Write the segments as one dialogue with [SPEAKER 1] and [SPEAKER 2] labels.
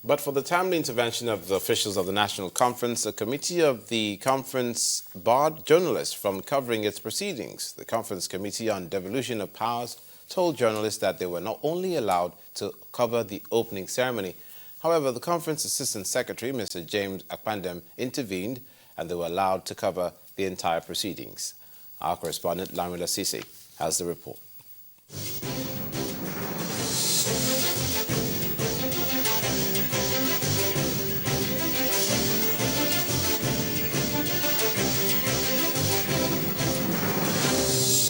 [SPEAKER 1] But for the timely intervention of the officials of the National Conference, a committee of the conference barred journalists from covering its proceedings. The Conference Committee on Devolution of Powers told journalists that they were not only allowed to cover the opening ceremony. However, the conference assistant secretary, Mr. James Akpandem, intervened and they were allowed to cover the entire proceedings. Our correspondent, Lamila Sisi, has the report.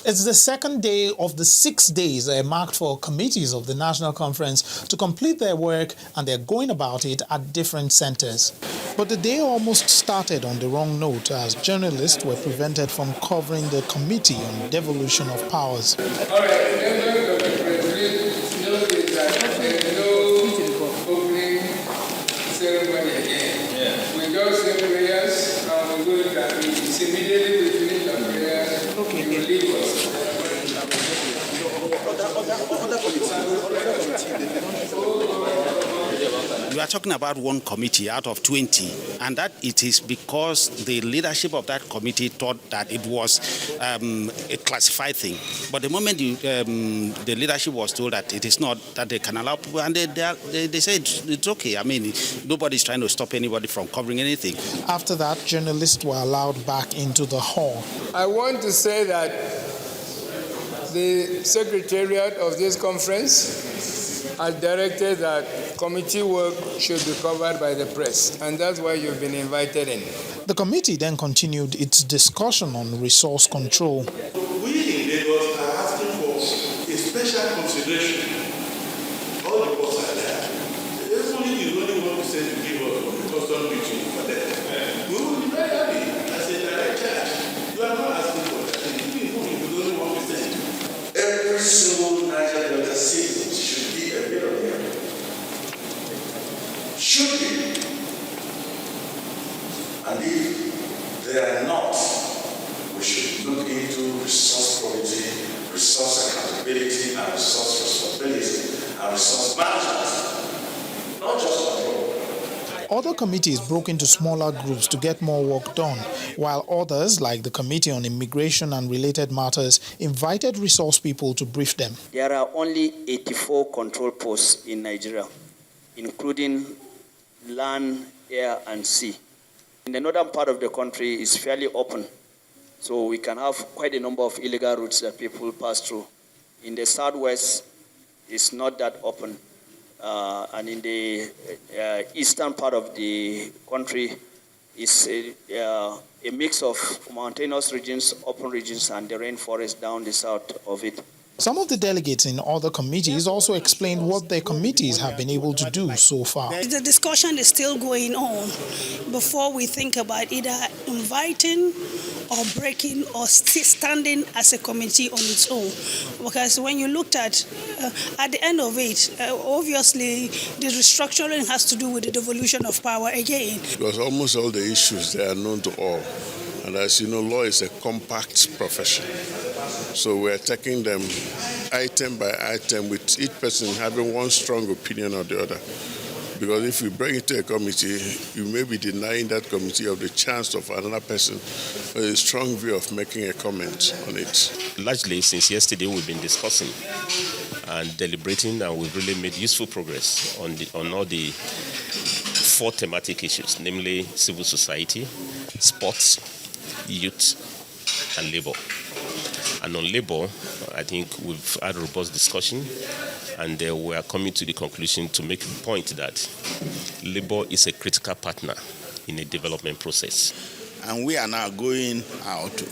[SPEAKER 2] It's the second day of the 6 days marked for committees of the National Conference to complete their work, and they're going about it at different centers. But the day almost started on the wrong note as journalists were prevented from covering the Committee on Devolution of Powers.
[SPEAKER 3] All right, members of the press, please notice that there is no opening ceremony again. We just say prayers and we go into that meeting. Immediately we finish our prayers, we will leave us.
[SPEAKER 4] We are talking about one committee out of 20, and that it is because the leadership of that committee thought that it was a classified thing. But the moment the leadership was told that it is not, that they can allow people, and they said it's okay. I mean, nobody's trying to stop anybody from covering anything.
[SPEAKER 2] After that, journalists were allowed back into the hall.
[SPEAKER 3] I want to say that the secretariat of this conference has directed that committee work should be covered by the press, and that's why you've been invited in.
[SPEAKER 2] The committee then continued its discussion on resource control.
[SPEAKER 5] We in Lagos are asking for a special consideration. All the boss are there. There's only one to give us the custom duty for them. We will be very happy as a direct charge. You are not asking for that. You only 1%. Every single Niger Delta citizen should be a millionaire. Should be. And if they are not, we should look into resource quality, resource accountability, and resource responsibility, and resource management, not just control.
[SPEAKER 2] Other committees broke into smaller groups to get more work done, while others, like the Committee on Immigration and Related Matters, invited resource people to brief them.
[SPEAKER 6] There are only 84 control posts in Nigeria, including land, air, and sea. In the northern part of the country, it's fairly open, so we can have quite a number of illegal routes that people pass through. In the southwest, it's not that open. And in the eastern part of the country, it's a mix of mountainous regions, open regions, and the rainforest down the south of it.
[SPEAKER 2] Some of the delegates in other committees also explained what their committees have been able to do so far.
[SPEAKER 7] The discussion is still going on before we think about either inviting or breaking or standing as a committee on its own. Because when you looked at the end of it, obviously the restructuring has to do with the devolution of power again.
[SPEAKER 5] Because almost all the issues, they are known to all. And as you know, law is a compact profession. So we're taking them item by item, with each person having one strong opinion or the other. Because if you bring it to a committee, you may be denying that committee of the chance of another person with a strong view of making a comment on it.
[SPEAKER 8] Largely, since yesterday, we've been discussing and deliberating, and we've really made useful progress on all the 4 thematic issues, namely civil society, sports, youth, and labor. And on labor, I think we've had a robust discussion, and we are coming to the conclusion to make the point that labor is a critical partner in a development process.
[SPEAKER 4] And we are now going out.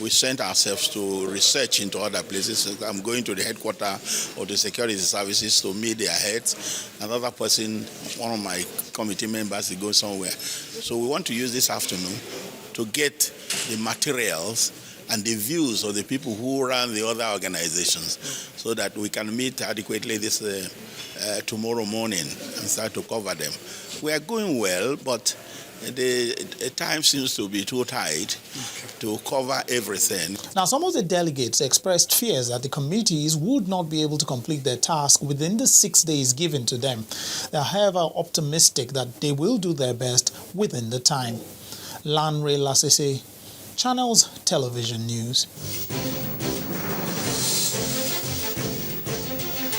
[SPEAKER 4] We sent ourselves to research into other places. I'm going to the headquarters of the security services to meet their heads. Another person, one of my committee members, is going somewhere. So we want to use this afternoon to get the materials and the views of the people who run the other organizations so that we can meet adequately this tomorrow morning and start to cover them. We are going well, but the time seems to be too tight to cover everything.
[SPEAKER 2] Now, some of the delegates expressed fears that the committees would not be able to complete their task within the 6 days given to them. They are, however, optimistic that they will do their best within the time. Lanre Lasese, Channels Television News.